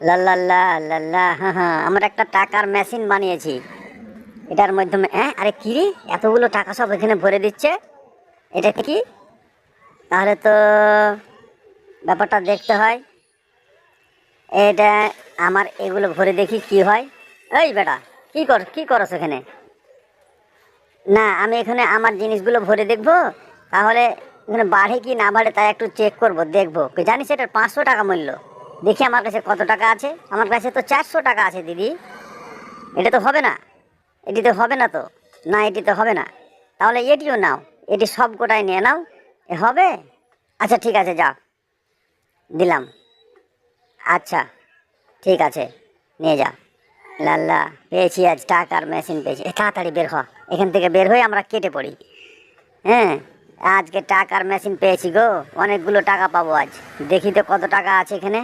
লা লা লা লা লা, হ্যাঁ হ্যাঁ, আমরা একটা টাকার মেশিন বানিয়েছি। এটার মাধ্যমে আরে কি রে, এতগুলো টাকা সব এখানে ভরে দিচ্ছে, এটা কি? তাহলে তো ব্যাপারটা দেখতে হয়। এটা আমার এগুলো ভরে দেখি কি হয়। এই বেটা, কি করছ এখানে? না, আমি এখানে আমার জিনিসগুলো ভরে দেখবো, তাহলে এখানে বাড়ে কি না বাড়ে তাই একটু চেক করব, দেখবো। জানিস এটার 500 টাকা মূল্য। দেখি আমার কাছে কত টাকা আছে। আমার কাছে তো 400 টাকা আছে দিদি। এটা তো হবে না, এটি তো হবে না তো। না, এটি তো হবে না। তাহলে এটিও নাও, এটি সব গোটাই নিয়ে নাও। এ হবে? আচ্ছা ঠিক আছে, যাও, দিলাম। আচ্ছা ঠিক আছে, নিয়ে যা। লাল্লা, পেয়েছি, আজ টাকার মেশিন পেয়েছি। তাড়াতাড়ি বের হ, এখান থেকে বের হয়ে আমরা কেটে পড়ি। হ্যাঁ, আজকে টাকার মেশিন পেয়েছি গো, অনেকগুলো টাকা পাবো আজ। দেখি তো কত টাকা আছে এখানে।